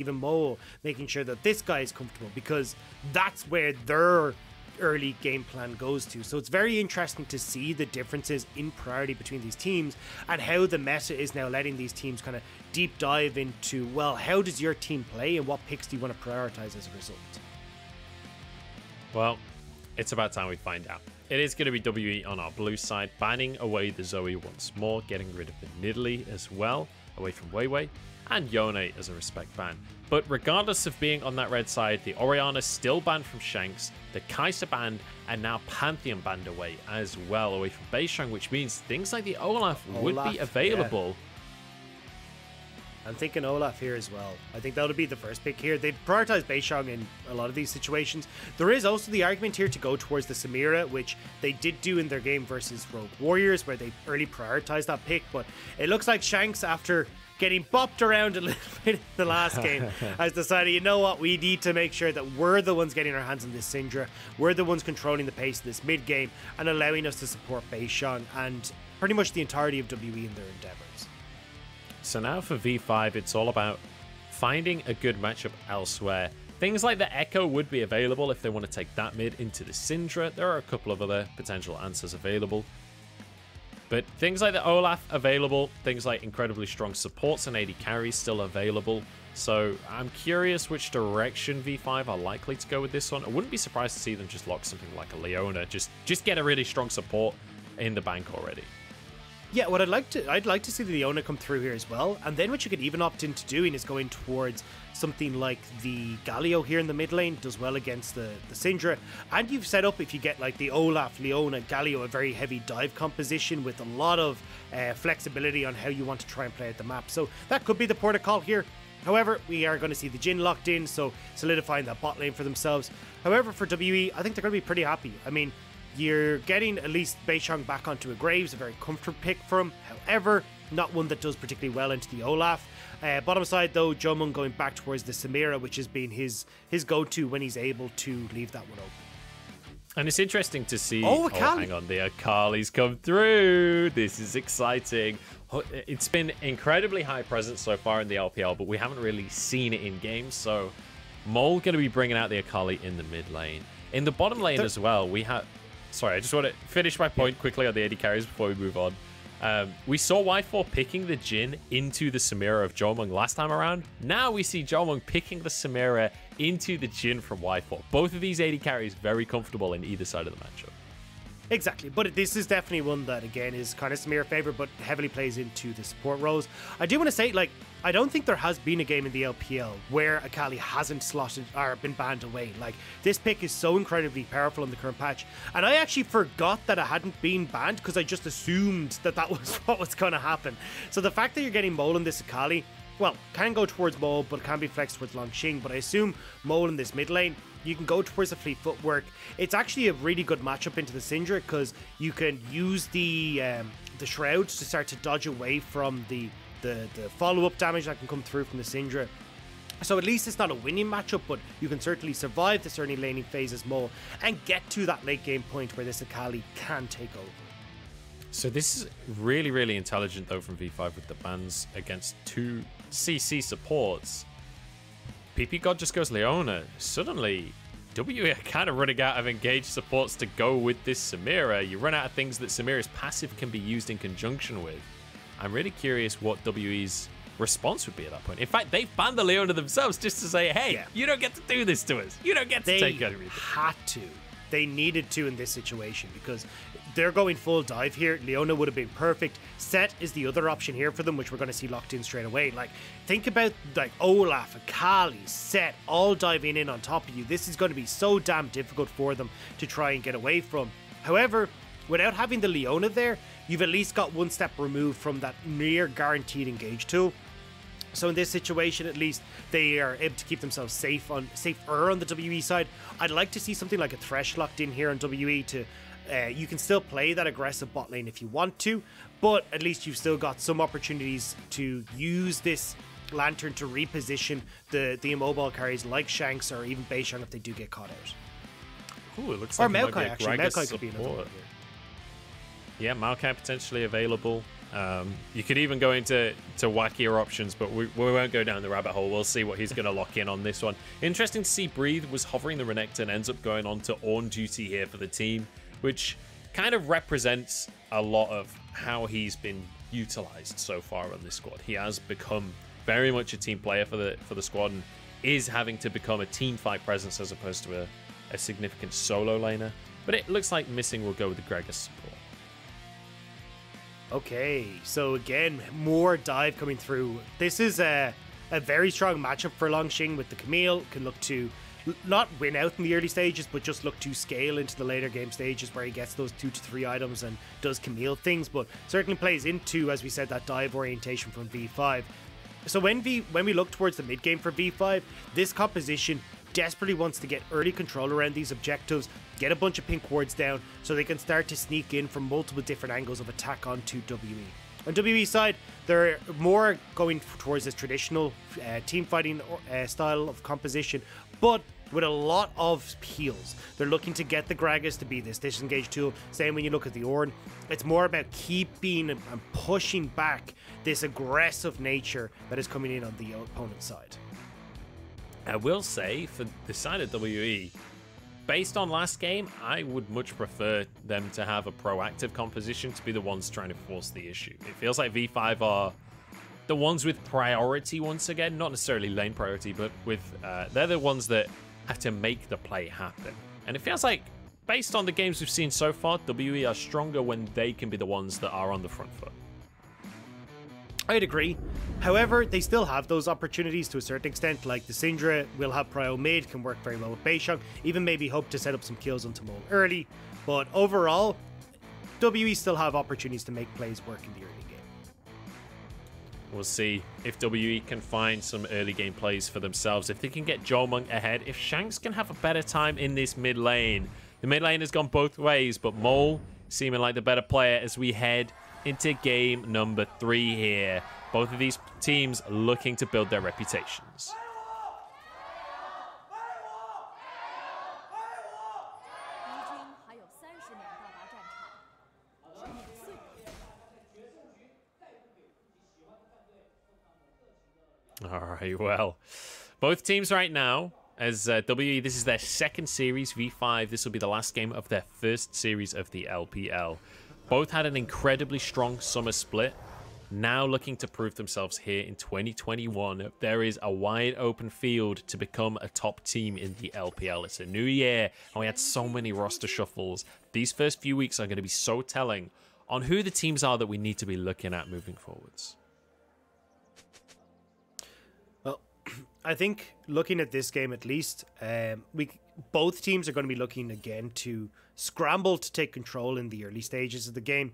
even Mole, making sure that this guy is comfortable, because that's where their early game plan goes to. So it's very interesting to see the differences in priority between these teams and how the meta is now letting these teams kind of deep dive into, well, how does your team play and what picks do you want to prioritize as a result? Well, it's about time we find out. It is going to be WE on our blue side, banning away the Zoe once more, getting rid of the Nidalee as well, away from Weiwei, and Yone as a respect ban. But regardless of being on that red side, the Orianna still banned from Shanks, the Kai'Sa banned, and now Pantheon banned away as well, away from Beishang, which means things like the Olaf would be available. Yeah. I'm thinking Olaf here as well. I think that'll be the first pick here. They prioritize Beishang in a lot of these situations. There is also the argument here to go towards the Samira, which they did do in their game versus Rogue Warriors, where they early prioritized that pick, but it looks like Shanks, after getting bopped around a little bit in the last game, has decided, you know what, we need to make sure that we're the ones getting our hands on this Syndra, we're the ones controlling the pace of this mid game and allowing us to support Beishang and pretty much the entirety of WE in their endeavors. So now for V5, it's all about finding a good matchup elsewhere. Things like the Echo would be available if they want to take that mid into the Syndra. There are a couple of other potential answers available. But things like the Olaf available, things like incredibly strong supports and AD carries still available. So I'm curious which direction V5 are likely to go with this one. I wouldn't be surprised to see them just lock something like a Leona, just get a really strong support in the bank already. Yeah, what I'd like to see the Leona come through here as well. And then what you could even opt into doing is going towards something like the Galio here in the mid lane, does well against the Syndra. And you've set up, if you get like the Olaf, Leona, Galio, a very heavy dive composition with a lot of flexibility on how you want to try and play out the map. So that could be the port of call here. However, we are going to see the Jhin locked in, so solidifying that bot lane for themselves. However, for WE, I think they're going to be pretty happy. I mean, you're getting at least Beishang back onto a Graves, a very comfortable pick for him. However, not one that does particularly well into the Olaf. Bottom side though, Jomung going back towards the Samira, which has been his go-to when he's able to leave that one open. And it's interesting to see... Oh, hang on, the Akali's come through. This is exciting. It's been incredibly high presence so far in the LPL, but we haven't really seen it in games. So Mole going to be bringing out the Akali in the mid lane. In the bottom lane as well, we have... Sorry, I just want to finish my point quickly on the AD carries before we move on. We saw Y4 picking the Jhin into the Samira of Jomung last time around. Now we see Jomung picking the Samira into the Jhin from Y4. Both of these AD carries very comfortable in either side of the matchup. Exactly, but this is definitely one that, again, is kind of Samira favorite, but heavily plays into the support roles. I do want to say, like, I don't think there has been a game in the LPL where Akali hasn't slotted or been banned away. Like, this pick is so incredibly powerful in the current patch, and I actually forgot that it hadn't been banned because I just assumed that that was what was going to happen. So the fact that you're getting Mole in this Akali, well, can go towards Mole, but can be flexed towards Longqing, but I assume Mole in this mid lane, you can go towards the fleet footwork. It's actually a really good matchup into the Syndra because you can use the shrouds to start to dodge away from the follow-up damage that can come through from the Syndra. So at least it's not a winning matchup, but you can certainly survive this early laning phase as Mole and get to that late game point where this Akali can take over. So this is really, really intelligent though from V5 with the bans against two CC supports. PP God just goes Leona. Suddenly, W are kind of running out of engaged supports to go with this Samira. You run out of things that Samira's passive can be used in conjunction with. I'm really curious what WE's response would be at that point. In fact, they've banned the Leona themselves just to say, hey, you don't get to do this to us. You don't get to take everything. They had to. They needed to in this situation because they're going full dive here. Leona would have been perfect. Set is the other option here for them, which we're going to see locked in straight away. Like, think about like Olaf, Akali, Set, all diving in on top of you. This is going to be so damn difficult for them to try and get away from. However, without having the Leona there, you've at least got one step removed from that near guaranteed engage tool. So in this situation, at least, they are able to keep themselves safer on the WE side. I'd like to see something like a Thresh locked in here on WE to... you can still play that aggressive bot lane if you want to, but at least you've still got some opportunities to use this Lantern to reposition the immobile carries like Shanks or even Beishang if they do get caught out. Ooh, it looks or like Maokai, actually. Maokai could be another one here. Yeah, Maokai potentially available. You could even go into wackier options, but we won't go down the rabbit hole. We'll see what he's going to lock in on this one. Interesting to see Breathe was hovering the Renekton and ends up going on to Ornn duty here for the team, which kind of represents a lot of how he's been utilized so far on this squad. He has become very much a team player for the squad and is having to become a team fight presence as opposed to a significant solo laner. But it looks like Missing will go with the Gragas support. Okay, so again, more dive coming through. This is a very strong matchup for Longxing with the Camille. Can look to not win out in the early stages, but just look to scale into the later game stages where he gets those 2 to 3 items and does Camille things, but certainly plays into, as we said, that dive orientation from V5. So when we look towards the mid game for V5, this composition desperately wants to get early control around these objectives, get a bunch of pink wards down so they can start to sneak in from multiple different angles of attack onto WE. On WE side, they're more going towards this traditional team fighting style of composition, but with a lot of heals. They're looking to get the Gragas to be this disengage tool. Same when you look at the Ornn. It's more about keeping and pushing back this aggressive nature that is coming in on the opponent's side. I will say, for the side of WE, based on last game, I would much prefer them to have a proactive composition to be the ones trying to force the issue. It feels like V5 are the ones with priority once again, not necessarily lane priority, but with they're the ones that have to make the play happen. And it feels like, based on the games we've seen so far, WE are stronger when they can be the ones that are on the front foot. I'd agree. However, they still have those opportunities to a certain extent, like the Syndra will have prio mid, can work very well with Beishang, even maybe hope to set up some kills onto Mole early. But overall, WE still have opportunities to make plays work in the early game. We'll see if WE can find some early game plays for themselves, if they can get Jolmung ahead, if Shanks can have a better time in this mid lane. The mid lane has gone both ways, but Mole seeming like the better player as we head into game number 3 here. Both of these teams looking to build their reputations. All right, well, both teams right now, as WE, this is their second series, V5. This will be the last game of their first series of the LPL. Both had an incredibly strong summer split. Now looking to prove themselves here in 2021. There is a wide open field to become a top team in the LPL. It's a new year, and we had so many roster shuffles. These first few weeks are going to be so telling on who the teams are that we need to be looking at moving forwards. Well, I think looking at this game at least, both teams are going to be looking again to scramble to take control in the early stages of the game.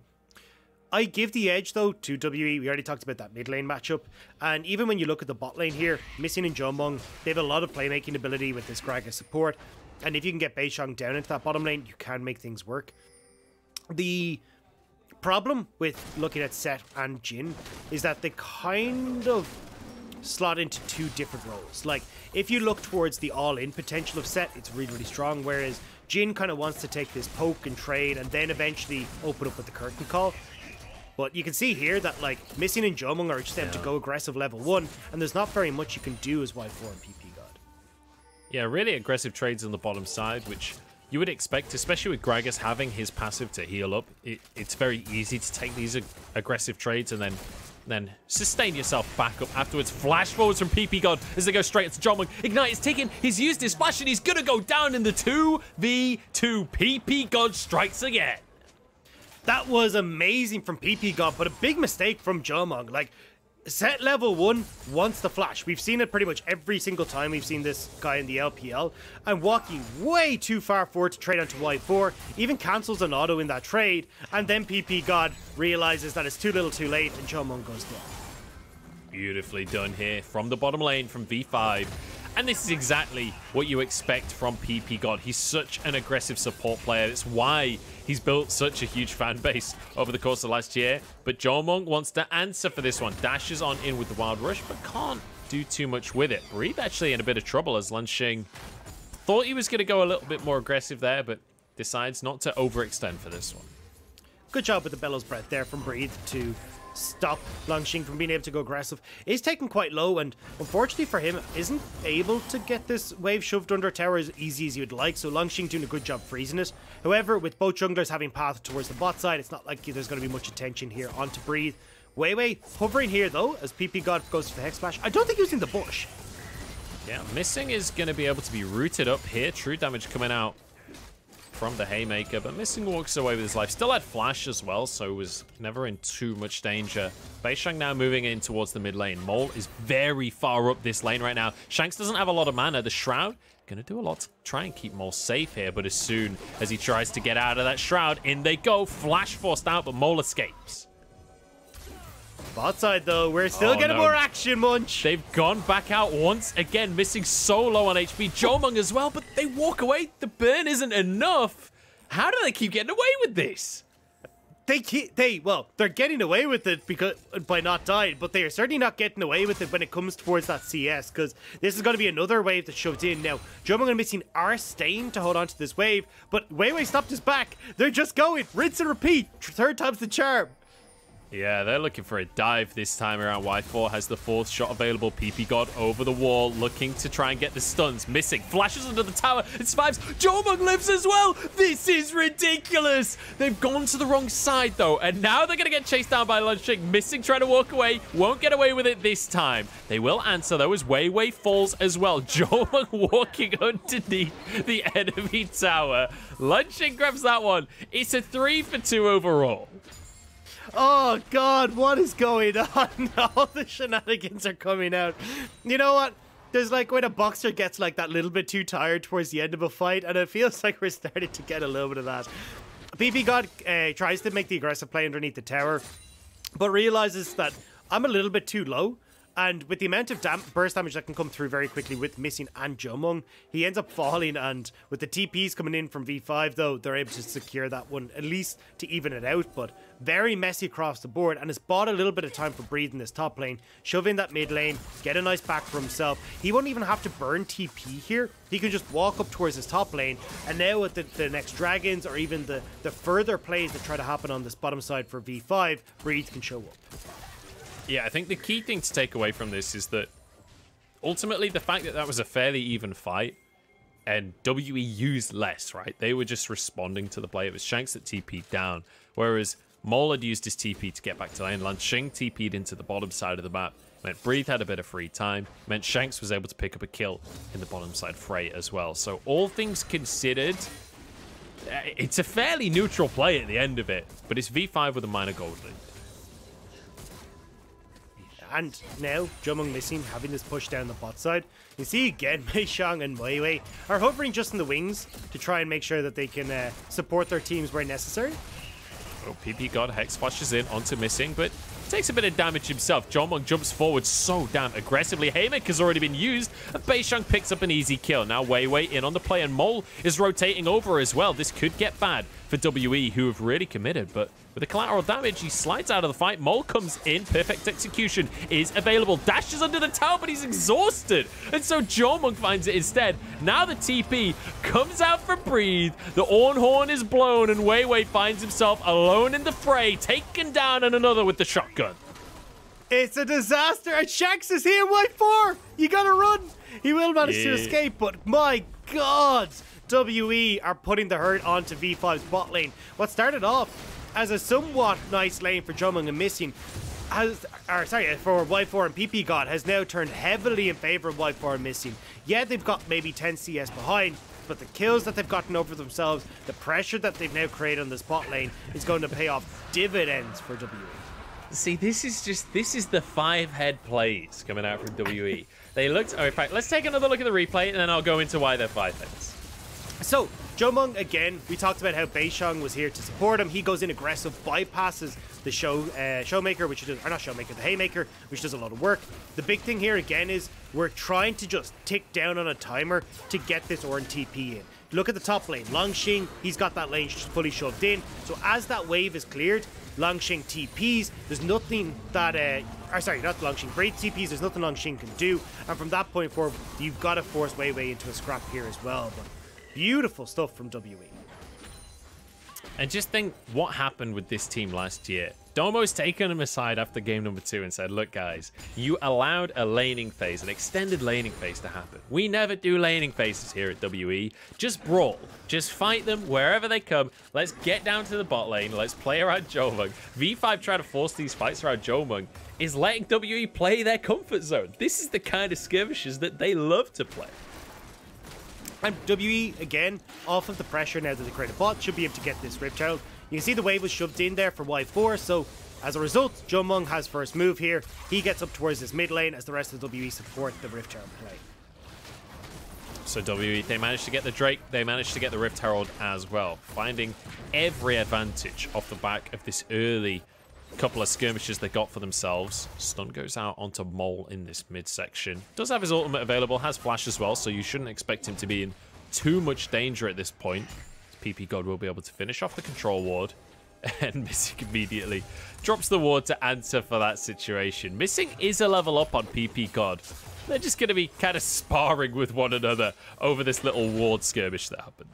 I give the edge though to WE. We already talked about that mid lane matchup, and even when you look at the bot lane here, Missing and Jolmung, they have a lot of playmaking ability with this Gragas support, and if you can get Beishang down into that bottom lane, you can make things work. The problem with looking at Sett and Jhin is that they kind of slot into 2 different roles. Like, if you look towards the all-in potential of Sett, it's really, really strong, whereas Jhin kind of wants to take this poke and trade and then eventually open up with the curtain call. But you can see here that, like, Missing and Jolmung are just them to go aggressive level 1, and there's not very much you can do as Y4 and PP God. Yeah, really aggressive trades on the bottom side, which you would expect, especially with Gragas having his passive to heal up. It's very easy to take these aggressive trades and then sustain yourself back up afterwards. Flash forwards from PP God as they go straight into Jolmung. Ignite is ticking. He's used his flash and he's going to go down in the 2v2. PP God strikes again. That was amazing from PP God, but a big mistake from Jolmung. Like, Sett level 1 wants the flash. We've seen it pretty much every single time we've seen this guy in the LPL. And walking way too far forward to trade onto Y4, even cancels an auto in that trade. And then PP God realizes that it's too little too late and Jolmung goes down. Beautifully done here from the bottom lane from V5. And this is exactly what you expect from PP God. He's such an aggressive support player. That's why he's built such a huge fan base over the course of last year. But Jolmung wants to answer for this one. Dashes on in with the Wild Rush, but can't do too much with it. Breathe actually in a bit of trouble as Longxing thought he was going to go a little bit more aggressive there, but decides not to overextend for this one. Good job with the Bellows Breath there from Breathe to stop Longxing from being able to go aggressive, is taken quite low, and unfortunately for him, isn't able to get this wave shoved under tower as easy as you'd like, so Longxing doing a good job freezing it. However, with both junglers having path towards the bot side, it's not like there's going to be much attention here onto Breathe. Weiwei hovering here though, as PP God goes for the Hex Splash. I don't think using the bush. Yeah, Missing is going to be able to be rooted up here. True damage coming out from the Haymaker, but Missing walks away with his life. Still had Flash as well, so was never in too much danger. Beishang now moving in towards the mid lane. Mole is very far up this lane right now. Shanks doesn't have a lot of mana. The Shroud gonna do a lot to try and keep Mole safe here, but as soon as he tries to get out of that Shroud, in they go. Flash forced out, but Mole escapes. Bot side though, we're still getting more action, Munch. They've gone back out once again, Missing so low on HP. Jomung as well, but they walk away. The burn isn't enough. How do they keep getting away with this? They're getting away with it because by not dying, but they are certainly not getting away with it when it comes towards that CS, because this is going to be another wave that's shoved in. Now, Jomung and Missing are staying to hold on to this wave, but Weiwei stopped his back. They're just going, rinse and repeat, third time's the charm. Yeah, they're looking for a dive this time around. Y4 has the fourth shot available. PP God over the wall, looking to try and get the stuns. Missing, flashes under the tower, it survives. Jomung lives as well. This is ridiculous. They've gone to the wrong side, though, and now they're going to get chased down by Longxing. Missing trying to walk away, won't get away with it this time. They will answer, though, as Weiwei falls as well. Jomung walking underneath the enemy tower. Longxing grabs that one. It's a 3 for 2 overall. Oh God, what is going on? All the shenanigans are coming out. You know what? There's like when a boxer gets like that little bit too tired towards the end of a fight, and it feels like we're starting to get a little bit of that. PP God tries to make the aggressive play underneath the tower, but realizes that I'm a little bit too low. And with the amount of burst damage that can come through very quickly with Missing and Jomung, he ends up falling. And with the TPs coming in from V5, though, they're able to secure that one, at least to even it out. But very messy across the board. And it's bought a little bit of time for Breathe in this top lane. Shove in that mid lane, get a nice back for himself. He won't even have to burn TP here. He can just walk up towards his top lane. And now with the next dragons, or even the further plays that try to happen on this bottom side for V5, Breathe can show up. Yeah, I think the key thing to take away from this is that ultimately the fact that that was a fairly even fight and WE used less, right? They were just responding to the play. It was Shanks that TP'd down, whereas Mole had used his TP to get back to lane. Longxing TP'd into the bottom side of the map. Meant Breathe had a bit of free time. Meant Shanks was able to pick up a kill in the bottom side fray as well. So all things considered, it's a fairly neutral play at the end of it, but it's V5 with a minor gold lead. And now, Jomung Missing having this push down the bot side. You see again, Beishang and Weiwei are hovering just in the wings to try and make sure that they can support their teams where necessary. Oh, PP God Hex flashes in onto Missing, but takes a bit of damage himself. Jomung jumps forward so damn aggressively. Haymaker's already been used, and Beishang picks up an easy kill. Now Weiwei in on the play, and Mole is rotating over as well. This could get bad for WE, who have really committed, but with the collateral damage, he slides out of the fight. Mole comes in. Perfect execution is available. Dashes under the tower, but he's exhausted. And so Jomung finds it instead. Now the TP comes out for Breathe. The Ornn horn is blown, and Weiwei finds himself alone in the fray, taken down and another with the shotgun. It's a disaster, and Shanks is here, Y4! You gotta run! He will manage to escape, but my God! WE are putting the hurt onto V5's bot lane. What started off as a somewhat nice lane for Jomung and Missing for Y4 and PP God has now turned heavily in favor of Y4 and Missing. Yeah, they've got maybe 10 CS behind, but the kills that they've gotten over themselves, the pressure that they've now created on this bot lane is going to pay off dividends for WE. See, this is the 5-head plays coming out from WE. They looked, in fact, let's take another look at the replay and then I'll go into why they're 5 heads. So, Jomung, again, we talked about how Beishang was here to support him. He goes in aggressive, bypasses the Showmaker, the Haymaker, which does a lot of work. The big thing here, again, is we're trying to just tick down on a timer to get this Ornn TP in. Look at the top lane. Longxing, he's got that lane fully shoved in. So as that wave is cleared, Longxing TPs, there's nothing that, not Longxing, Breathe TPs, there's nothing Longxing can do. And from that point forward, you've got to force Weiwei into a scrap here as well. But beautiful stuff from WE. And just think what happened with this team last year. Domo's taken them aside after game number 2 and said, look, guys, you allowed a laning phase, an extended laning phase to happen. We never do laning phases here at WE. Just brawl. Just fight them wherever they come. Let's get down to the bot lane. Let's play around Jomung. V5 trying to force these fights around Jomung is letting WE play their comfort zone. This is the kind of skirmishes that they love to play. And WE, again, off of the pressure now that they create a bot, should be able to get this Rift Herald. You can see the wave was shoved in there for Y4, so as a result, Jomung has first move here. He gets up towards this mid lane as the rest of WE support the Rift Herald play. So WE, they managed to get the Drake, they managed to get the Rift Herald as well, finding every advantage off the back of this early couple of skirmishes they got for themselves. Stun goes out onto Mole in this midsection. Does have his ultimate available, has flash as well, so you shouldn't expect him to be in too much danger at this point. PP God will be able to finish off the control ward, and Missing immediately drops the ward to answer for that situation. Missing is a level up on PP God. They're just going to be kind of sparring with one another over this little ward skirmish that happened.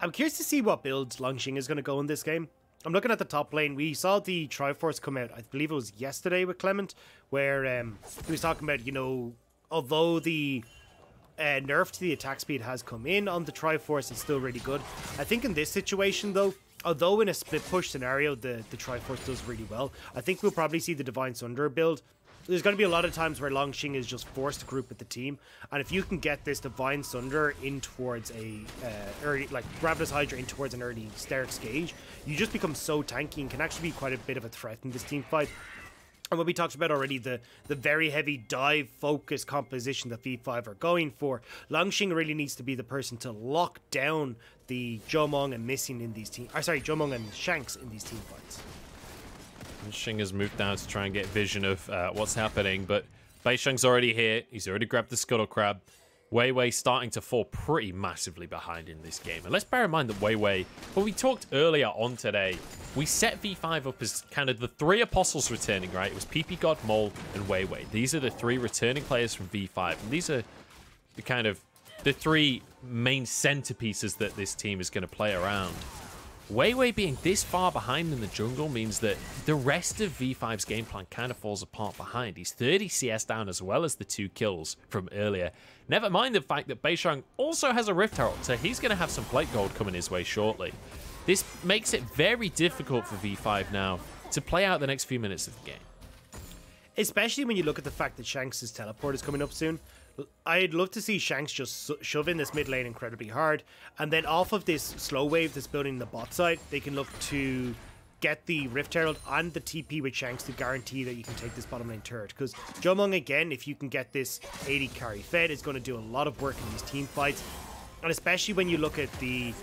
I'm curious to see what build Longxing is going to go in this game. I'm looking at the top lane. We saw the Triforce come out, I believe it was yesterday with Clement, where he was talking about, you know, although the nerf to the attack speed has come in on the Triforce, it's still really good. I think in this situation, though, although in a split push scenario, the Triforce does really well, I think we'll probably see the Divine Sunder build. There's going to be a lot of times where Longxing is just forced to group with the team, and if you can get this Divine Sunder in towards a early, like Ravenous Hydra in towards an early start stage, you just become so tanky and can actually be quite a bit of a threat in this team fight. And what we talked about already, the very heavy dive focus composition that V5 are going for, Longxing really needs to be the person to lock down the Jomung and Missing in these team, Jomung and Shanks in these team fights. Xing has moved down to try and get vision of what's happening, but Beisheng's already here. He's already grabbed the Scuttle Crab. Wei Wei starting to fall pretty massively behind in this game. And let's bear in mind that Wei Wei, when we talked earlier on today, we set V5 up as kind of the 3 apostles returning, right? It was PP God, Mole, and Wei Wei. These are the 3 returning players from V5. And these are the kind of the 3 main centerpieces that this team is going to play around. Wei Wei being this far behind in the jungle means that the rest of V5's game plan kind of falls apart behind. He's 30 CS down as well as the 2 kills from earlier. Never mind the fact that Beisheng also has a Rift Herald, so he's going to have some plate gold coming his way shortly. This makes it very difficult for V5 now to play out the next few minutes of the game. Especially when you look at the fact that Shanks' teleport is coming up soon. I'd love to see Shanks just shove in this mid lane incredibly hard, and then off of this slow wave that's building the bot side, they can look to get the Rift Herald and the TP with Shanks to guarantee that you can take this bottom lane turret. Because Jomung, again, if you can get this 80 carry fed, is going to do a lot of work in these team fights. And especially when you look at the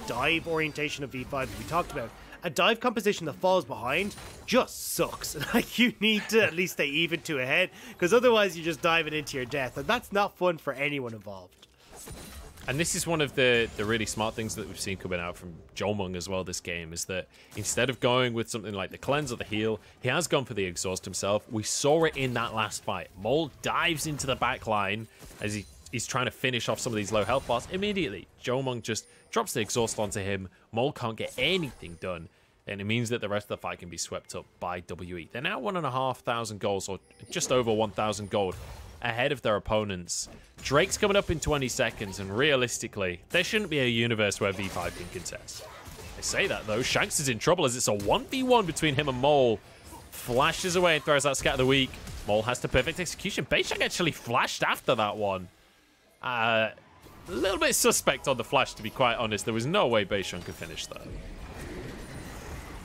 dive orientation of V5 that we talked about, a dive composition that falls behind just sucks. Like, you need to at least stay even to ahead, because otherwise you're just diving into your death, and that's not fun for anyone involved. And this is one of the really smart things that we've seen coming out from Jomung as well this game, is that instead of going with something like the cleanse or the heal, he has gone for the exhaust himself. We saw it in that last fight. Mole dives into the back line as he's trying to finish off some of these low health bars. Immediately, Jomung just drops the exhaust onto him. Mole can't get anything done, and it means that the rest of the fight can be swept up by WE. They're now 1,500 goals, or just over 1,000 gold, ahead of their opponents. Drake's coming up in 20 seconds, and realistically, there shouldn't be a universe where V5 can contest. I say that, though. Shanks is in trouble as it's a 1v1 between him and Mole. Flashes away and throws out Scat of the Week. Mole has to perfect execution. Beisheng actually flashed after that one. A little bit suspect on the flash, to be quite honest. There was no way Beisheng could finish that.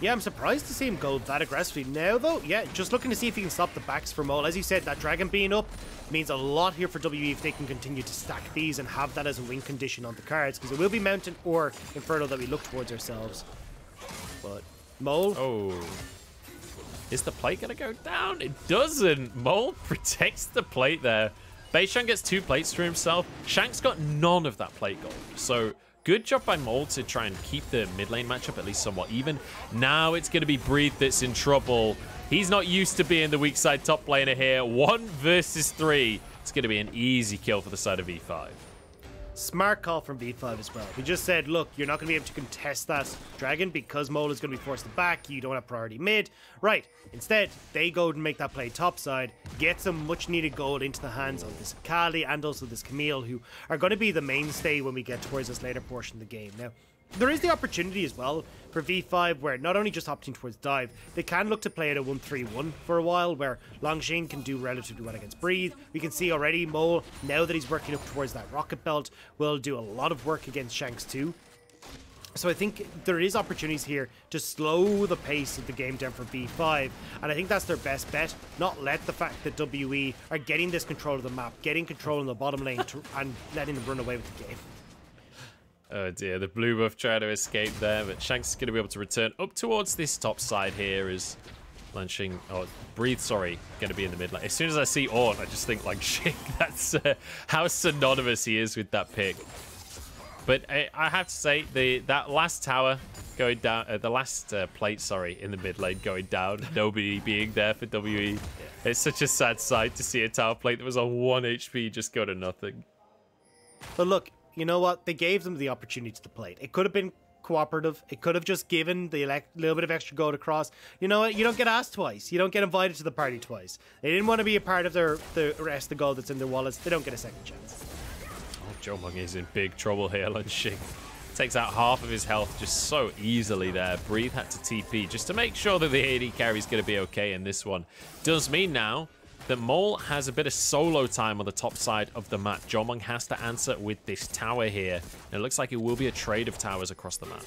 Yeah, I'm surprised to see him go that aggressively now, though. Yeah, just looking to see if he can stop the backs for Mole. As you said, that Dragon being up means a lot here for WE if they can continue to stack these and have that as a win condition on the cards, because it will be Mountain or Inferno that we look towards ourselves. But Mole... Oh. Is the plate going to go down? It doesn't. Mole protects the plate there. Beisheng gets 2 plates for himself. Shanks got none of that plate gold. So... good job by Mole to try and keep the mid lane matchup at least somewhat even. Now it's going to be Breathe that's in trouble. He's not used to being the weak side top laner here. 1 versus 3. It's going to be an easy kill for the side of E5. Smart call from V5 as well. We just said, look, you're not going to be able to contest that dragon because Mole is going to be forced to back. You don't have priority mid. Right. Instead, they go and make that play topside, get some much needed gold into the hands of this Akali and also this Camille, who are going to be the mainstay when we get towards this later portion of the game. Now, there is the opportunity as well for V5 where not only just opting towards dive, they can look to play at a 1-3-1 for a while where Longxing can do relatively well against Breathe. We can see already Mole, now that he's working up towards that rocket belt, will do a lot of work against Shanks too. So I think there is opportunities here to slow the pace of the game down for V5, and I think that's their best bet. Not let the fact that WE are getting this control of the map, getting control in the bottom lane and letting them run away with the game. Oh dear, the blue buff trying to escape there, but Shanks is going to be able to return up towards this top side here as Longxing, Breathe, sorry, going to be in the mid lane. As soon as I see Ornn, I just think Longxing, that's how synonymous he is with that pick. But I have to say, that last tower going down, the last plate, sorry, in the mid lane going down, nobody being there for WE. It's such a sad sight to see a tower plate that was on 1 HP just go to nothing. But look, you know what? They gave them the opportunity to play it. It could have been cooperative. It could have just given the little bit of extra gold across. You know what? You don't get asked twice. You don't get invited to the party twice. They didn't want to be a part of the rest of the gold that's in their wallets. They don't get a second chance. Oh, Jomung is in big trouble here. Longxing takes out half of his health just so easily there. Breathe had to TP just to make sure that the AD carry is going to be okay in this one. Does mean now that Mole has a bit of solo time on the top side of the map. Jomung has to answer with this tower here. And it looks like it will be a trade of towers across the map.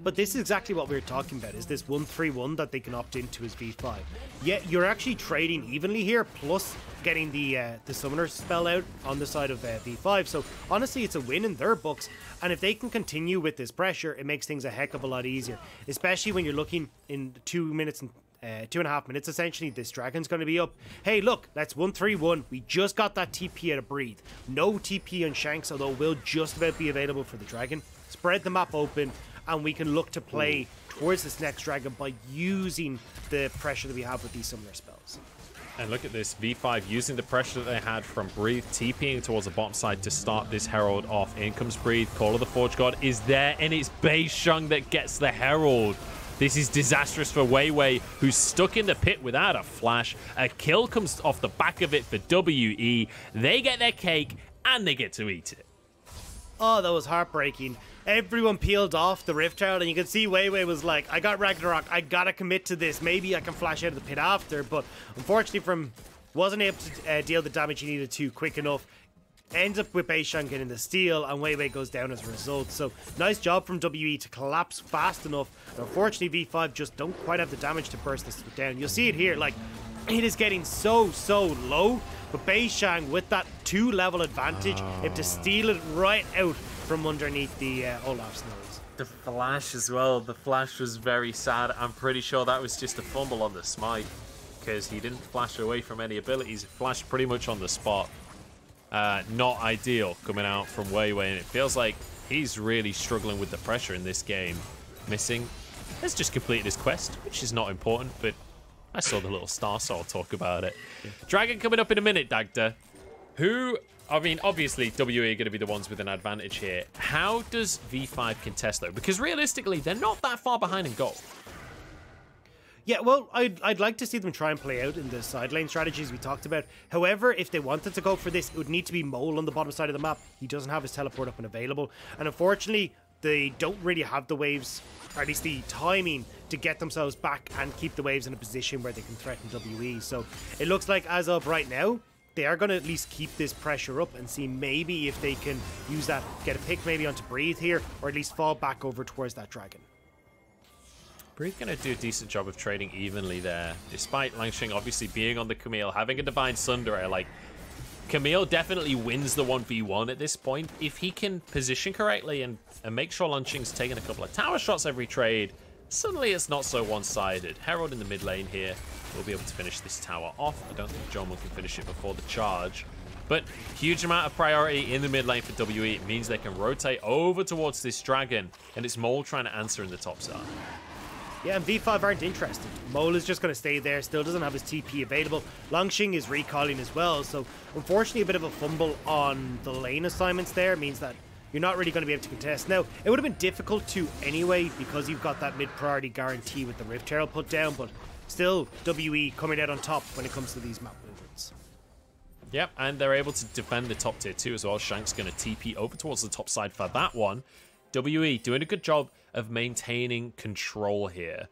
But this is exactly what we were talking about, is this 1-3-1 that they can opt into as V5. Yet you're actually trading evenly here, plus getting the summoner spell out on the side of V5. So honestly, it's a win in their books. And if they can continue with this pressure, it makes things a heck of a lot easier. Especially when you're looking in 2 minutes and 2.5 minutes, essentially, this dragon's going to be up. Hey, look, that's 1-3-1. We just got that TP out of Breathe. No TP on Shanks, although will just about be available for the dragon. Spread the map open, and we can look to play towards this next dragon by using the pressure that we have with these summoner spells. And look at this, V5 using the pressure that they had from Breathe, TPing towards the bottom side to start this Herald off. In comes Breathe, Call of the Forge God is there, and it's Beisheng that gets the Herald. This is disastrous for Weiwei, who's stuck in the pit without a flash. A kill comes off the back of it for WE. They get their cake, and they get to eat it. Oh, that was heartbreaking. Everyone peeled off the Rift Herald, and you can see Weiwei was like, I got Ragnarok, I gotta commit to this. Maybe I can flash out of the pit after, but unfortunately wasn't able to deal the damage he needed to quick enough. Ends up with Beisheng getting the steal, and Weiwei goes down as a result. So nice job from WE to collapse fast enough. And unfortunately, V5 just don't quite have the damage to burst this down. You'll see it here, like, it is getting so low. But Beisheng, with that 2-level advantage, able to steal it right out from underneath the Olaf's nose. The flash as well. The flash was very sad. I'm pretty sure that was just a fumble on the smite, because he didn't flash away from any abilities. He flashed pretty much on the spot. Not ideal coming out from Weiwei, and it feels like he's really struggling with the pressure in this game. Missing has just completed his quest, which is not important, but I saw the little star, so I'll talk about it. Dragon coming up in a minute, Dagda. I mean, obviously, WE are going to be the ones with an advantage here. How does V5 contest, though? Because realistically, they're not that far behind in gold. Yeah, well, I'd like to see them try and play out in the side lane strategies we talked about. However, if they wanted to go for this, it would need to be Mole on the bottom side of the map. He doesn't have his teleport up and available. And unfortunately, they don't really have the waves, or at least the timing, to get themselves back and keep the waves in a position where they can threaten WE. So it looks like, as of right now, they are going to at least keep this pressure up and see maybe if they can use that, get a pick maybe onto Breathe here, or at least fall back over towards that dragon. Breathe going to do a decent job of trading evenly there, despite Longxing obviously being on the Camille, having a Divine Sunderer. Like, Camille definitely wins the 1v1 at this point. If he can position correctly and make sure Longxing's taking a couple of tower shots every trade, suddenly it's not so one-sided. Herald in the mid lane here will be able to finish this tower off. I don't think Jomung can finish it before the charge. But huge amount of priority in the mid lane for WE. It means they can rotate over towards this dragon, and it's Mole trying to answer in the top side. Yeah, and V5 aren't interested. Mole is just going to stay there, still doesn't have his TP available. Longxing is recalling as well, so unfortunately a bit of a fumble on the lane assignments there means that you're not really going to be able to contest. Now, it would have been difficult to anyway because you've got that mid-priority guarantee with the Rift Herald put down, but still, WE coming out on top when it comes to these map movements. Yep, and they're able to defend the top tier too as well. Shank's going to TP over towards the top side for that one. WE doing a good job of maintaining control here.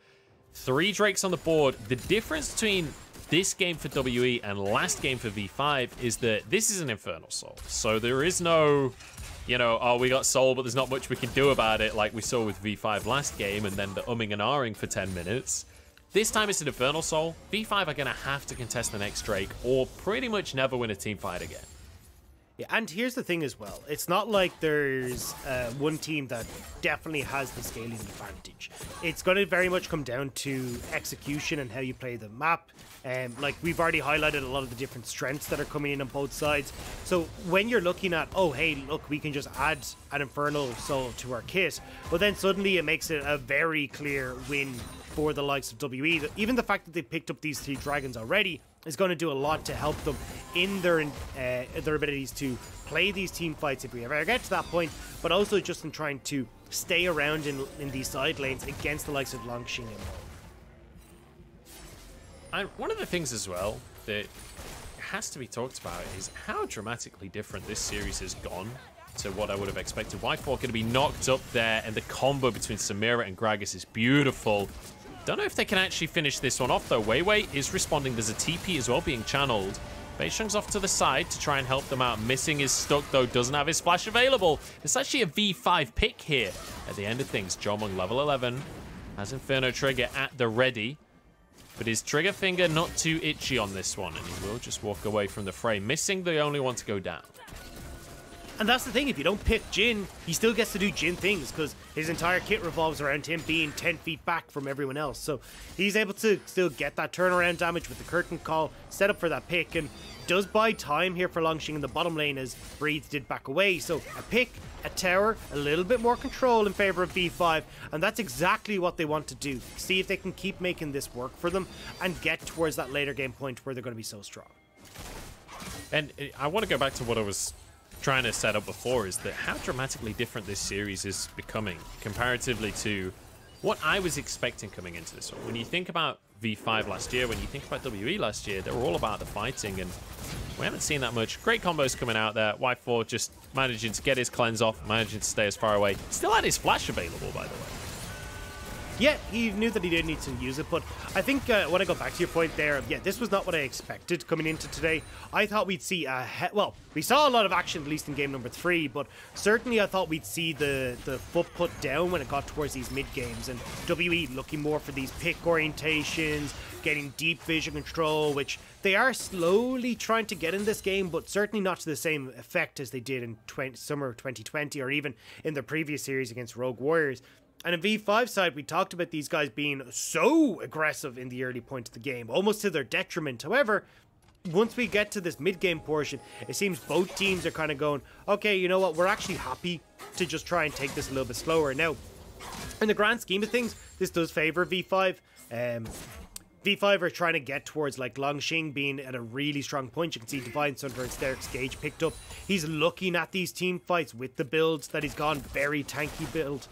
3 Drakes on the board. The difference between this game for WE and last game for V5 is that this is an Infernal Soul. So there is no, you know, oh, we got Soul, but there's not much we can do about it like we saw with V5 last game and then the umming and ahhing for 10 minutes. This time it's an Infernal Soul. V5 are going to have to contest the next Drake or pretty much never win a team fight again. Yeah, and here's the thing as well. It's not like there's one team that definitely has the scaling advantage. It's going to very much come down to execution and how you play the map. Like we've already highlighted a lot of the different strengths that are coming in on both sides. So when you're looking at, oh, hey, look, we can just add an Infernal Soul to our kit, but then suddenly it makes it a very clear win for the likes of WE. Even the fact that they picked up these 3 dragons already is going to do a lot to help them in their abilities to play these team fights if we ever get to that point, but also just in trying to stay around in these side lanes against the likes of Longxing and Mole. And one of the things as well that has to be talked about is how dramatically different this series has gone to what I would have expected. White4 going to be knocked up there, and the combo between Samira and Gragas is beautiful. Don't know if they can actually finish this one off, though. Weiwei is responding. There's a TP as well being channeled. Beisheng's off to the side to try and help them out. Missing is stuck, though. Doesn't have his flash available. It's actually a V5 pick here at the end of things. Jomung, level 11, has Inferno Trigger at the ready. But his trigger finger not too itchy on this one, and he will just walk away from the fray. Missing the only one to go down. And that's the thing, if you don't pick Jhin, he still gets to do Jhin things because his entire kit revolves around him being 10 feet back from everyone else. So he's able to still get that turnaround damage with the curtain call, set up for that pick, and does buy time here for Longxing in the bottom lane as Breeze did back away. So a pick, a tower, a little bit more control in favor of V5, and that's exactly what they want to do. See if they can keep making this work for them and get towards that later game point where they're going to be so strong. And I want to go back to what I was trying to set up before, is that how dramatically different this series is becoming comparatively to what I was expecting coming into this one. When you think about V5 last year, when you think about WE last year, they were all about the fighting, and we haven't seen that much. Great combos coming out there. White4 just managing to get his cleanse off, managing to stay as far away. Still had his flash available, by the way. Yeah, he knew that he didn't need to use it, but I think when I go back to your point there, yeah, this was not what I expected coming into today. I thought we'd see well, we saw a lot of action, at least in game number 3, but certainly I thought we'd see the foot put down when it got towards these mid games, and WE looking more for these pick orientations, getting deep vision control, which they are slowly trying to get in this game, but certainly not to the same effect as they did in summer of 2020 or even in the previous series against Rogue Warriors. And in V5 side, we talked about these guys being so aggressive in the early point of the game, almost to their detriment. However, once we get to this mid-game portion, it seems both teams are kind of going, okay, you know what, we're actually happy to just try and take this a little bit slower. Now, in the grand scheme of things, this does favor V5. V5 are trying to get towards like Longxing being at a really strong point. You can see Divine Sunter and Steric's Gage picked up. He's looking at these team fights with the builds that he's gone, very tanky build.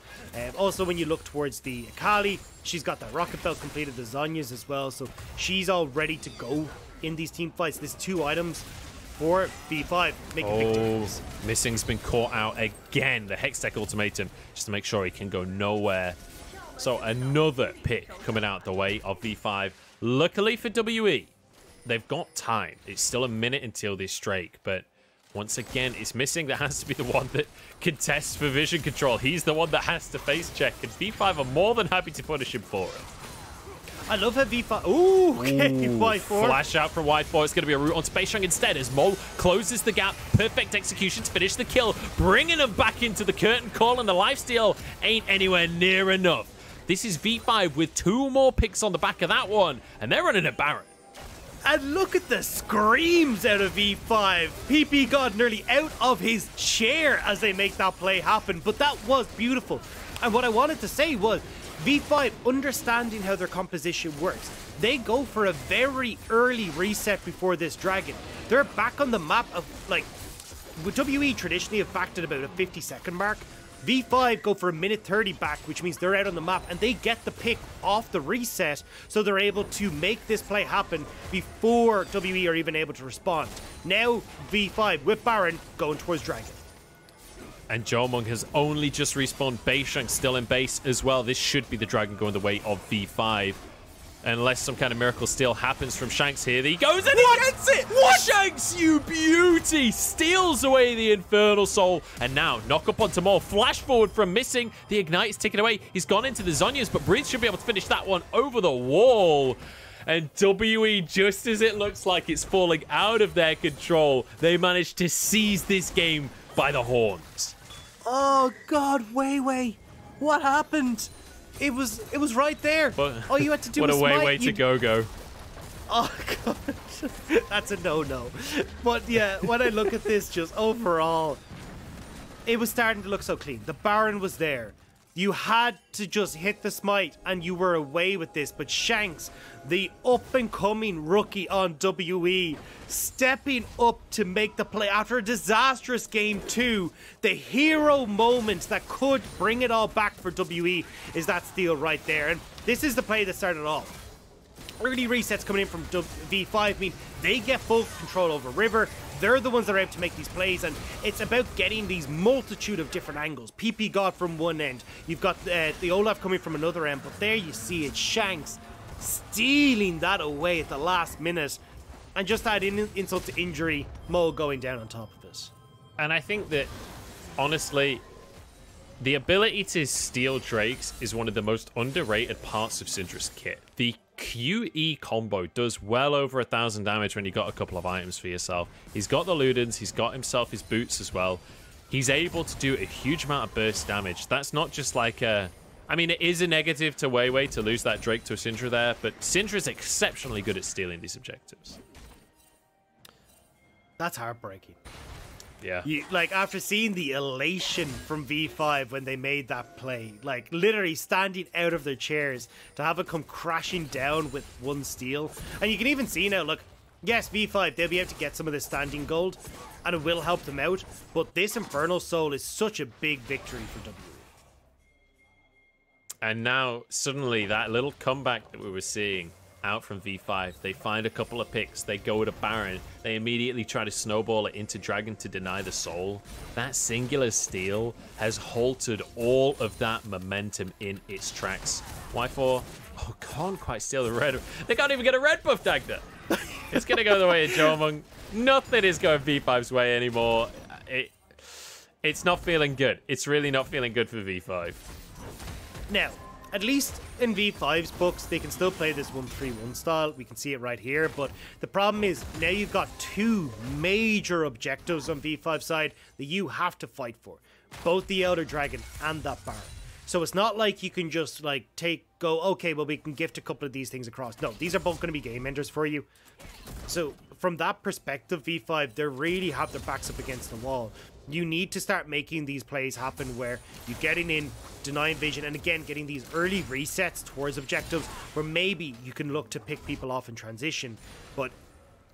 Also, when you look towards the Akali, she's got that Rocket Belt completed, the Zhonya's as well, so she's all ready to go in these team fights. There's 2 items for V5 make a big difference. Missing's been caught out again. The Hextech ultimatum just to make sure he can go nowhere. So another pick coming out the way of V5. Luckily for WE, they've got time. It's still a minute until this Drake, but once again, it's Missing that has to be the one that contests for vision control. He's the one that has to face check, and V5 are more than happy to punish him for it. I love how V5... Ooh, okay, White4. Flash out from White4. It's going to be a route onto Beisheng instead as Mole closes the gap. Perfect execution to finish the kill, bringing him back into the curtain call, and the lifesteal ain't anywhere near enough. This is V5 with 2 more picks on the back of that one, and they're running a Baron. And look at the screams out of V5. PP God nearly out of his chair as they make that play happen, but that was beautiful. And what I wanted to say was, V5, understanding how their composition works, they go for a very early reset before this dragon. They're back on the map of, like, WE traditionally have backed at about a 50-second mark. V5 go for a minute 30 back, which means they're out on the map, and they get the pick off the reset, so they're able to make this play happen before WE are even able to respond. Now V5 with Baron going towards Dragon. And Jomung has only just respawned. Beishang still in base as well. This should be the Dragon going the way of V5. Unless some kind of miracle steal happens from Shanks here. He goes and he gets it! What? Shanks, you beauty! Steals away the Infernal Soul. And now, knock up onto Maul. Flash forward from missing. The Ignite is taken away. He's gone into the Zhonya's, but Breeze should be able to finish that one over the wall. And WE, just as it looks like it's falling out of their control, they managed to seize this game by the horns. Oh, God, Wei. What happened? It was right there. But, all you had to do was smite. What a way to go. Oh, God. That's a no-no. But, yeah, when I look at this, just overall, it was starting to look so clean. The Baron was there. You had to just hit the smite, and you were away with this. But Shanks, the up-and-coming rookie on WE, stepping up to make the play after a disastrous game 2. The hero moment that could bring it all back for WE is that steal right there. And this is the play that started off. Early resets coming in from V5 mean they get full control over River. They're the ones that are able to make these plays, and it's about getting these multitude of different angles. PP God from one end, you've got the Olaf coming from another end, but there you see it, Shanks stealing that away at the last minute, and just add insult to injury, Mo going down on top of it. And I think that, honestly, the ability to steal Drakes is one of the most underrated parts of Syndra's kit. The QE combo does well over 1,000 damage when you got a couple of items for yourself. He's got the Ludens, he's got himself his boots as well. He's able to do a huge amount of burst damage. That's not just like a... I mean, it is a negative to Wei to lose that Drake to a Syndra there, but Syndra's exceptionally good at stealing these objectives. That's heartbreaking. Yeah. Like, after seeing the elation from V5 when they made that play, like, literally standing out of their chairs to have it come crashing down with one steal. And you can even see now, look, yes, V5, they'll be able to get some of this standing gold, and it will help them out, but this Infernal Soul is such a big victory for WWE. And now, suddenly, that little comeback that we were seeing out from V5, they find a couple of picks, they go to Baron, they immediately try to snowball it into Dragon to deny the soul. That singular steal has halted all of that momentum in its tracks. Y4, oh, can't quite steal the red. They can't even get a red buff Dagda. It's going to go the way of Jomung. Nothing is going V5's way anymore. It's not feeling good. It's really not feeling good for V5. Now, at least in V5's books, they can still play this 1-3-1 style. We can see it right here, but the problem is now you've got two major objectives on V5 side that you have to fight for. Both the Elder Dragon and that Baron. So it's not like you can just like okay, well, we can gift a couple of these things across. No, these are both going to be game enders for you. So from that perspective, V5, they really have their backs up against the wall. You need to start making these plays happen where you're getting in, denying vision, and again, getting these early resets towards objectives where maybe you can look to pick people off in transition. But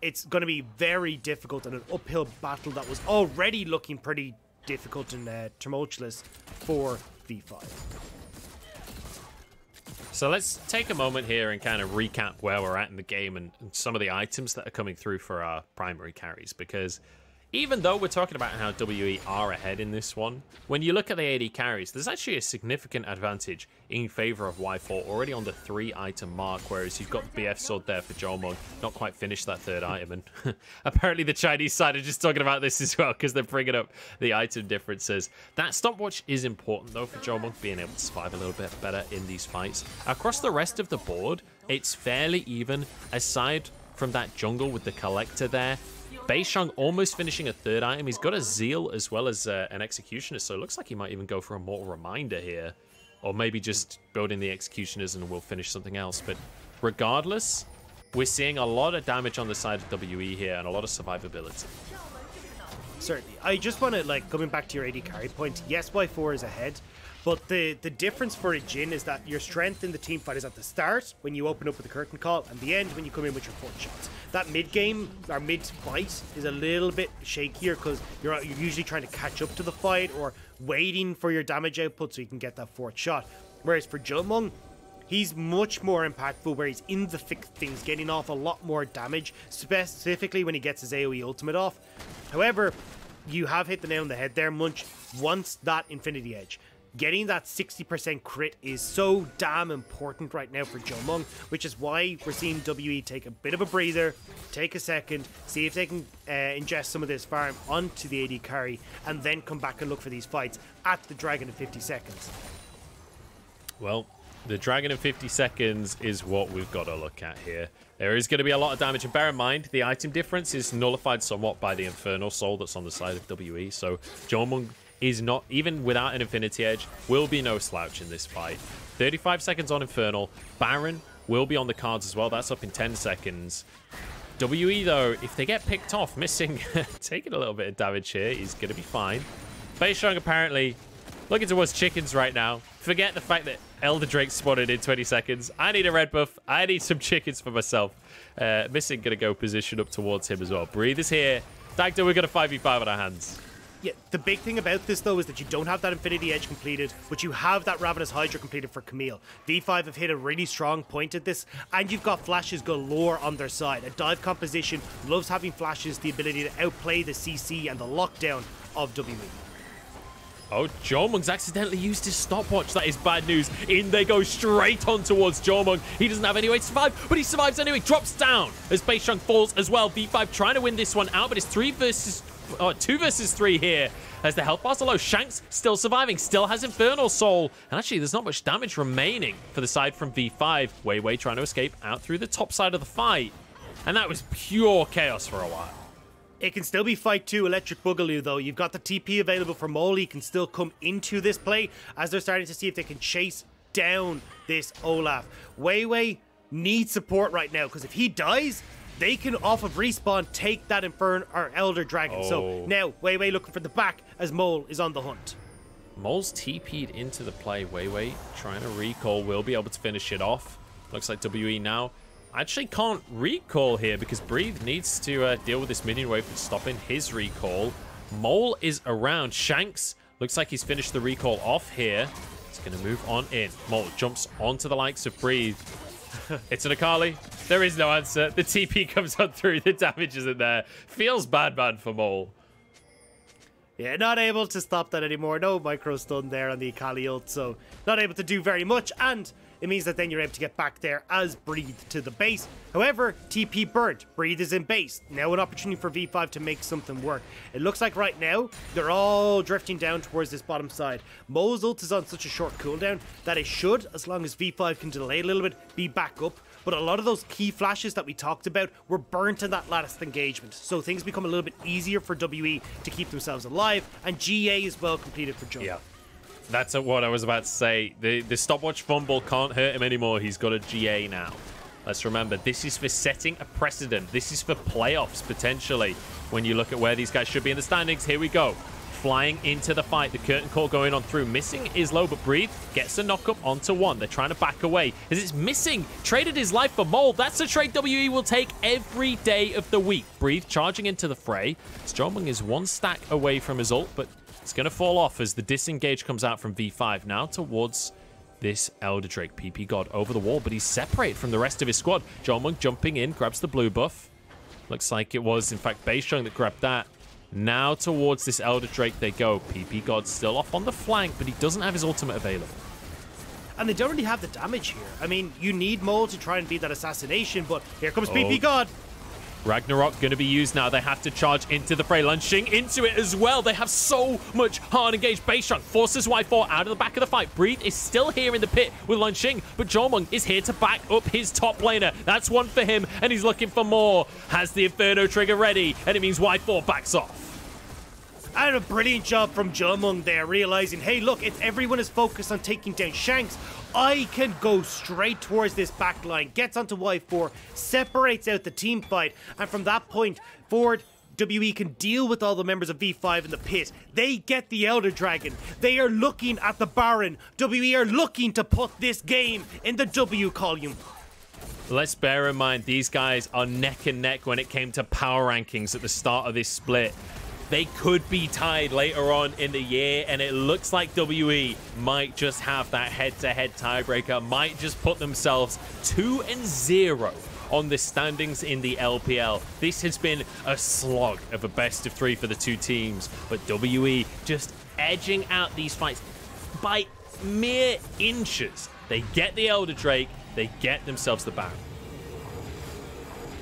it's going to be very difficult in an uphill battle that was already looking pretty difficult and tumultuous for V5. So let's take a moment here and kind of recap where we're at in the game and some of the items that are coming through for our primary carries, because even though we're talking about how WE are ahead in this one, when you look at the AD carries, there's actually a significant advantage in favor of Y4 already on the 3-item mark, whereas you've got BF Sword there for Jomung, not quite finished that 3rd item, and apparently the Chinese side are just talking about this as well because they're bringing up the item differences. That stopwatch is important though for Jomung, being able to survive a little bit better in these fights. Across the rest of the board, it's fairly even, aside from that jungle with the Collector there. Beishang almost finishing a 3rd item. He's got a Zeal as well as an Executioner, so it looks like he might even go for a Mortal Reminder here. Or maybe just building the Executioners and we'll finish something else. But regardless, we're seeing a lot of damage on the side of WE here and a lot of survivability. Certainly. I just want to, like, coming back to your AD carry point, yes, Y4 is ahead, But the difference for a Jhin is that your strength in the team fight is at the start, when you open up with the curtain call, and the end, when you come in with your 4 shots. That mid-game, or mid-fight, is a little bit shakier because you're usually trying to catch up to the fight or waiting for your damage output so you can get that 4th shot. Whereas for Jungmung, he's much more impactful where he's in the thick of things, getting off a lot more damage, specifically when he gets his AoE ultimate off. However, you have hit the nail on the head there, Munch. Once that Infinity Edge, getting that 60% crit is so damn important right now for Jungmung, which is why we're seeing WE take a bit of a breather, take a second, see if they can ingest some of this farm onto the AD carry, and then come back and look for these fights at the Dragon in 50 seconds. Well, the Dragon in 50 seconds is what we've got to look at here. There is going to be a lot of damage, and bear in mind, the item difference is nullified somewhat by the Infernal Soul that's on the side of WE, so Jungmung is not, even without an Infinity Edge, will be no slouch in this fight. 35 seconds on Infernal. Baron will be on the cards as well. That's up in 10 seconds. WE, though, if they get picked off, missing, taking a little bit of damage here, he's going to be fine. Beishong apparently looking towards chickens right now. Forget the fact that Elder Drake spotted in 20 seconds. I need a red buff. I need some chickens for myself. Missing going to go position up towards him as well. Breathe is here. Dagda, we're going to 5v5 on our hands. Yeah, the big thing about this, though, is that you don't have that Infinity Edge completed, but you have that Ravenous Hydra completed for Camille. V5 have hit a really strong point at this, and you've got flashes galore on their side. A dive composition loves having flashes, the ability to outplay the CC and the lockdown of WE. Oh, Jungmung's accidentally used his stopwatch. That is bad news. In they go straight on towards Jungmung. He doesn't have any way to survive, but he survives anyway. Drops down as Beishong falls as well. V5 trying to win this one out, but it's 2 versus 3 here as the health bars are low. Shanks still surviving, still has Infernal Soul. And actually, there's not much damage remaining for the side from V5. Weiwei trying to escape out through the top side of the fight. And that was pure chaos for a while. It can still be fight 2 Electric Boogaloo, though. You've got the TP available for Mole. He can still come into this play as they're starting to see if they can chase down this Olaf. Weiwei needs support right now, because if he dies, they can, off of respawn, take that Inferno or Elder Dragon. Oh. So now Weiwei looking for the back as Mole is on the hunt. Mole's TP'd into the play. Weiwei trying to recall, will be able to finish it off. Looks like WE now actually can't recall here because Breathe needs to deal with this minion wave for stopping his recall. Mole is around. Shanks looks like he's finished the recall off here. He's going to move on in. Mole jumps onto the likes of Breathe. It's an Akali. There is no answer. The TP comes on through. The damage isn't there. Feels bad, man, for Mole. Yeah, not able to stop that anymore. No micro stun there on the Akali ult, so not able to do very much, and it means that then you're able to get back there as Breathe to the base. However, TP burnt. Breathe is in base. Now an opportunity for V5 to make something work. It looks like right now, they're all drifting down towards this bottom side. Mo's ult is on such a short cooldown that it should, as long as V5 can delay a little bit, be back up. But a lot of those key flashes that we talked about were burnt in that last engagement. So things become a little bit easier for WE to keep themselves alive. And GA is well completed for Jungmung. Yeah. That's what I was about to say. The stopwatch fumble can't hurt him anymore. He's got a GA now. Let's remember, this is for setting a precedent. This is for playoffs, potentially. When you look at where these guys should be in the standings, here we go. Flying into the fight. The curtain call going on through. Missing is low, but Breathe gets a knock up onto one. They're trying to back away. As it's Missing traded his life for Mole. That's a trade WE will take every day of the week. Breathe charging into the fray. Jungmung is 1 stack away from his ult, but it's going to fall off as the disengage comes out from V5 now towards this Elder Drake. PP God over the wall, but he's separated from the rest of his squad. Jungmung jumping in, grabs the blue buff. Looks like it was, in fact, Beishong that grabbed that. Now towards this Elder Drake they go. PP God still off on the flank, but he doesn't have his ultimate available. And they don't really have the damage here. I mean, you need Mole to try and beat that assassination, but here comes PP God. Ragnarok going to be used now. They have to charge into the fray. Lunching into it as well. They have so much hard engaged. Beishong forces Y4 out of the back of the fight. Breathe is still here in the pit with Lunching, but Jungmung is here to back up his top laner. That's one for him, and he's looking for more. Has the Inferno trigger ready, and it means Y4 backs off. And a brilliant job from Jungmung there, realizing, hey, look, if everyone is focused on taking down Shanks, I can go straight towards this back line. Gets onto Y4, separates out the team fight, and from that point forward, WE can deal with all the members of V5 in the pit. They get the Elder Dragon. They are looking at the Baron. WE are looking to put this game in the W column. Let's bear in mind, these guys are neck and neck when it came to power rankings at the start of this split. They could be tied later on in the year, and it looks like WE might just have that head-to-head tiebreaker, might just put themselves 2-0 on the standings in the LPL. This has been a slog of a best of 3 for the two teams, but WE just edging out these fights by mere inches. They get the Elder Drake, they get themselves the Baron.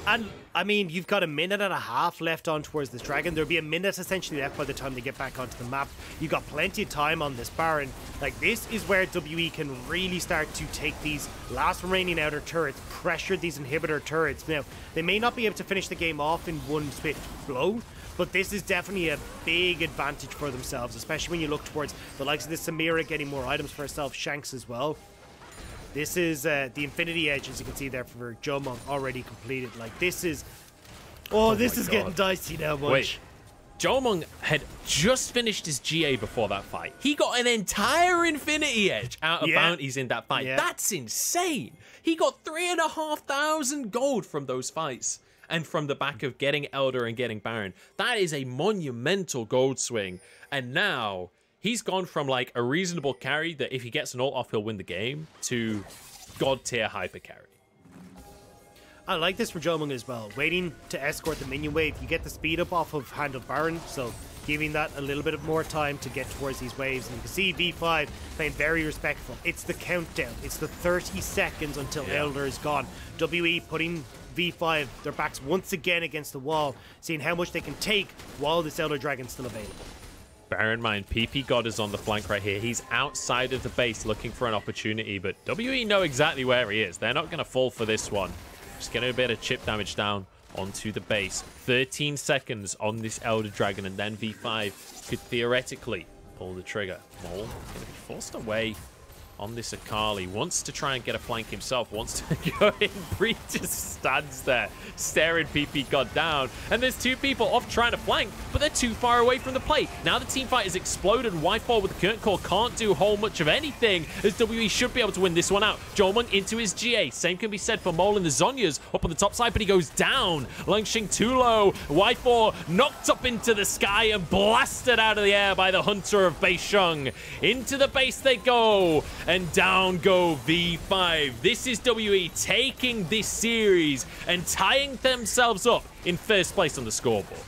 And I mean, you've got a minute and a half left on towards this Dragon. There'll be a minute essentially left by the time they get back onto the map. You've got plenty of time on this Baron. Like, this is where WE can really start to take these last remaining outer turrets, pressure these inhibitor turrets. Now, they may not be able to finish the game off in one swift blow, but this is definitely a big advantage for themselves, especially when you look towards the likes of the Samira getting more items for herself, Shanks as well. This is the Infinity Edge, as you can see there, for Jomong already completed. Like, this is... Oh, this is getting dicey now, Munch. Wait, Jomong had just finished his GA before that fight. He got an entire Infinity Edge out of bounties in that fight. That's insane. He got 3,500 gold from those fights. And from the back of getting Elder and getting Baron. That is a monumental gold swing. And now... he's gone from like a reasonable carry that if he gets an ult off, he'll win the game, to god tier hyper carry. I like this for Jomong as well. Waiting to escort the minion wave. You get the speed up off of Handled Baron, so giving that a little bit of more time to get towards these waves. And you can see V5 playing very respectful. It's the countdown. It's the 30 seconds until Elder is gone. WE putting V5 their backs once again against the wall, seeing how much they can take while this Elder Dragon's still available. Bear in mind, PP God is on the flank right here. He's outside of the base looking for an opportunity, but WE know exactly where he is. They're not going to fall for this one. Just getting a bit of chip damage down onto the base. 13 seconds on this Elder Dragon, and then V5 could theoretically pull the trigger. Mole going to be forced away on this Akali. Wants to try and get a flank himself. Wants to go in. Bree just stands there staring PP God down. And there's two people off trying to flank, but they're too far away from the plate. Now the team fight has exploded. Y4 with the current core can't do whole much of anything, as WE should be able to win this one out. Jomong into his GA. Same can be said for Mole and the Zhonya's up on the top side, but he goes down. Langxing too low. Y4 knocked up into the sky and blasted out of the air by the Hunter of Beisheng. Into the base they go. And down go V5. This is WE taking this series and tying themselves up in first place on the scoreboard.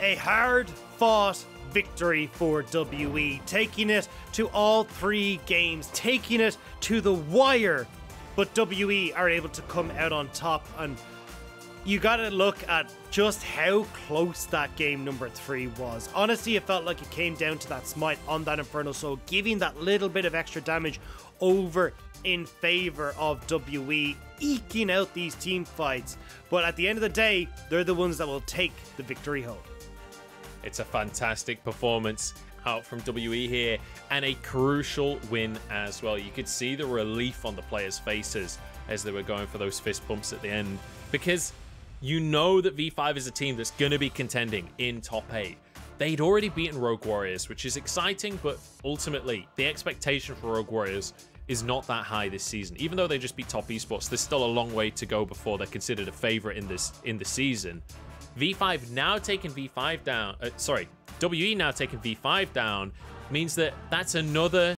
A hard-fought victory for WE, taking it to all 3 games, taking it to the wire. But WE are able to come out on top, and you gotta look at just how close that game number 3 was. Honestly, it felt like it came down to that smite on that Inferno Soul, giving that little bit of extra damage over in favor of WE, eking out these team fights. But at the end of the day, they're the ones that will take the victory home. It's a fantastic performance out from WE here, and a crucial win as well. You could see the relief on the players' faces as they were going for those fist bumps at the end, because you know that V5 is a team that's going to be contending in top 8. They'd already beaten Rogue Warriors, which is exciting, but ultimately, the expectation for Rogue Warriors is not that high this season. Even though they just beat Top Esports, there's still a long way to go before they're considered a favorite in the season. V5 now taking V5 down, WE now taking V5 down, means that that's another